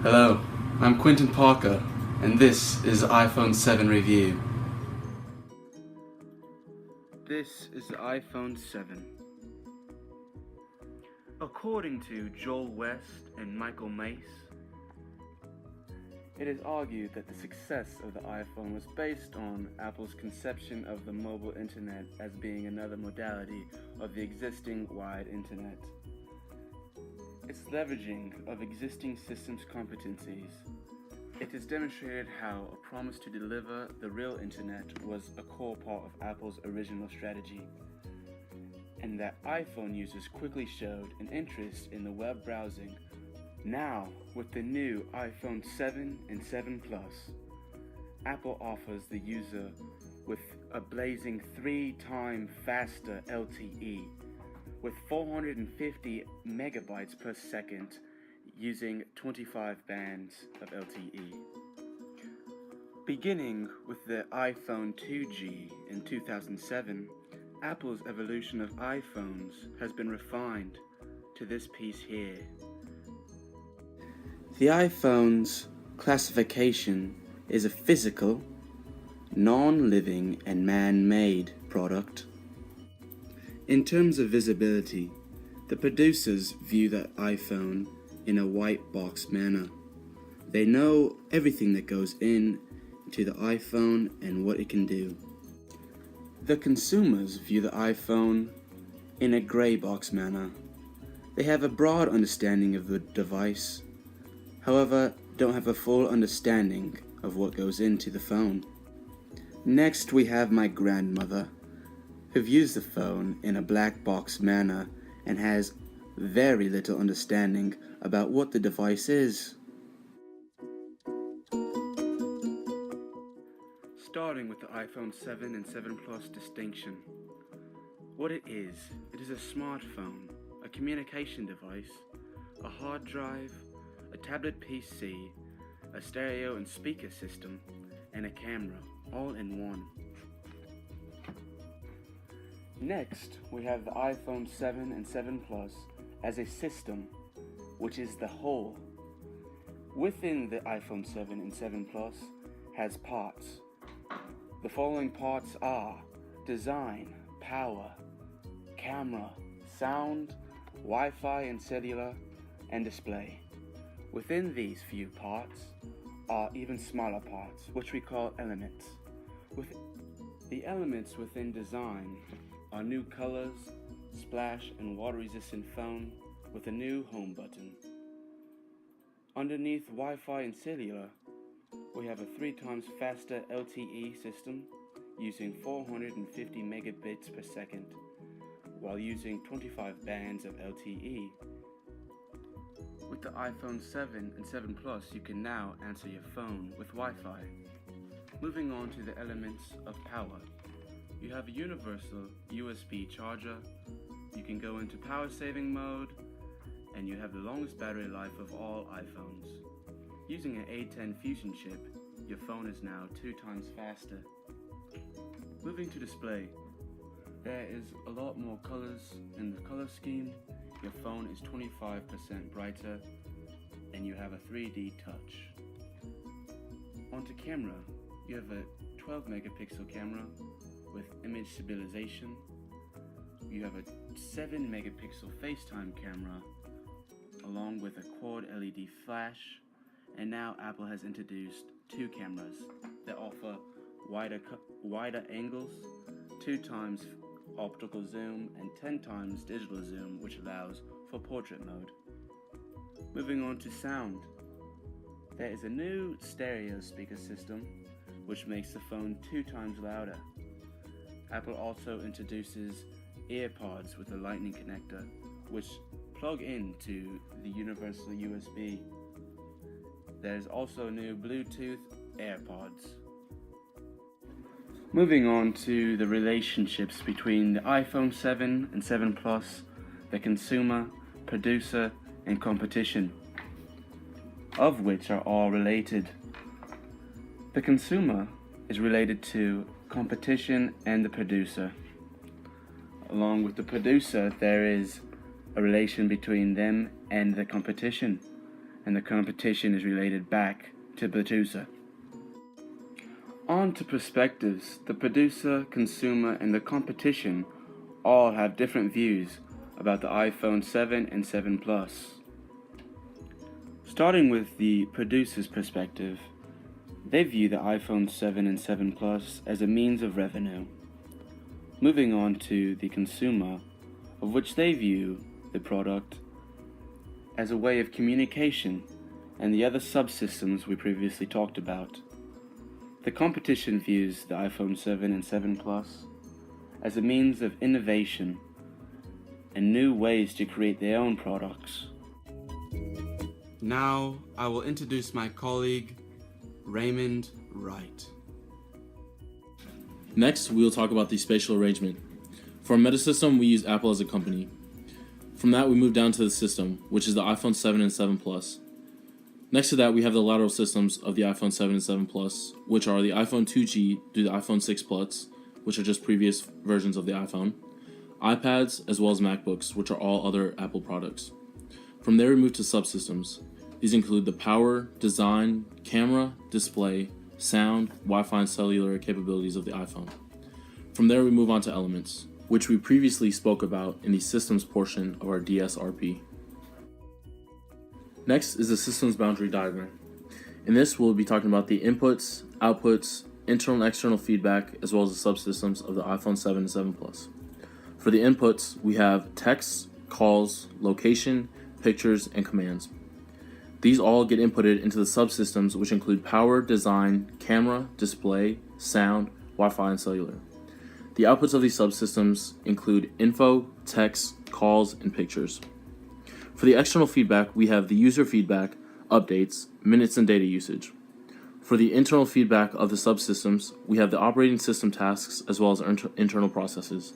Hello, I'm Quentin Parker, and this is the iPhone 7 review. This is the iPhone 7. According to Joel West and Michael Mace, it is argued that the success of the iPhone was based on Apple's conception of the mobile internet as being another modality of the existing wide internet. Its leveraging of existing systems competencies. It has demonstrated how a promise to deliver the real internet was a core part of Apple's original strategy, and that iPhone users quickly showed an interest in the web browsing. Now, with the new iPhone 7 and 7 Plus, Apple offers the user with a blazing 3-time faster LTE, with 450 megabytes per second using 25 bands of LTE. Beginning with the iPhone 2G in 2007, Apple's evolution of iPhones has been refined to this piece here. The iPhone's classification is a physical, non-living and man-made product. In terms of visibility, the producers view the iPhone in a white box manner. They know everything that goes into the iPhone and what it can do. The consumers view the iPhone in a gray box manner. They have a broad understanding of the device, however, don't have a full understanding of what goes into the phone. Next, we have my grandmother, who views the phone in a black box manner and has very little understanding about what the device is. Starting with the iPhone 7 and 7 Plus distinction. What it is a smartphone, a communication device, a hard drive, a tablet PC, a stereo and speaker system, and a camera, all in one. Next, we have the iPhone 7 and 7 Plus as a system, which is the whole. Within the iPhone 7 and 7 Plus has parts. The following parts are design, power, camera, sound, Wi-Fi and cellular, and display. Within these few parts are even smaller parts, which we call elements. With the elements within design are new colors, splash and water-resistant phone with a new home button. Underneath Wi-Fi and cellular, we have a 3 times faster LTE system using 450 megabits per second, while using 25 bands of LTE. With the iPhone 7 and 7 Plus, you can now answer your phone with Wi-Fi. Moving on to the elements of power. You have a universal USB charger, you can go into power saving mode, and you have the longest battery life of all iPhones. Using an A10 Fusion chip, your phone is now 2 times faster. Moving to display. There is a lot more colors in the color scheme. Your phone is 25% brighter, and you have a 3D touch. Onto camera. You have a 12 megapixel camera with image stabilization. You have a 7 megapixel FaceTime camera along with a quad LED flash, and now Apple has introduced 2 cameras that offer wider angles, 2 times optical zoom and 10 times digital zoom, which allows for portrait mode. Moving on to sound. There is a new stereo speaker system which makes the phone 2 times louder. Apple also introduces earpods with a lightning connector, which plug into the universal USB. There's also new Bluetooth AirPods. Moving on to the relationships between the iPhone 7 and 7 Plus, the consumer, producer, and competition, of which are all related. The consumer is related to competition and the producer. Along with the producer, there is a relation between them and the competition. and the competition is related back to the producer. On to perspectives. The producer, consumer, and the competition all have different views about the iPhone 7 and 7 Plus. Starting with the producer's perspective, they view the iPhone 7 and 7 Plus as a means of revenue. Moving on to the consumer, of which they view the product as a way of communication and the other subsystems we previously talked about. The competition views the iPhone 7 and 7 Plus as a means of innovation and new ways to create their own products. Now I will introduce my colleague, Raymond Wright. Next, we will talk about the spatial arrangement. For our Metasystem, we use Apple as a company. From that, we move down to the system, which is the iPhone 7 and 7 Plus. Next to that, we have the lateral systems of the iPhone 7 and 7 Plus, which are the iPhone 2G to the iPhone 6 Plus, which are just previous versions of the iPhone, iPads, as well as MacBooks, which are all other Apple products. From there, we move to subsystems. These include the power, design, camera, display, sound, Wi-Fi, and cellular capabilities of the iPhone. From there, we move on to elements, which we previously spoke about in the systems portion of our DSRP. Next is the systems boundary diagram. In this, we'll be talking about the inputs, outputs, internal and external feedback, as well as the subsystems of the iPhone 7 and 7 Plus. For the inputs, we have texts, calls, location, pictures, and commands. These all get inputted into the subsystems, which include power, design, camera, display, sound, Wi-Fi, and cellular. The outputs of these subsystems include info, text, calls, and pictures. For the external feedback, we have the user feedback, updates, minutes, and data usage. For the internal feedback of the subsystems, we have the operating system tasks as well as internal processes.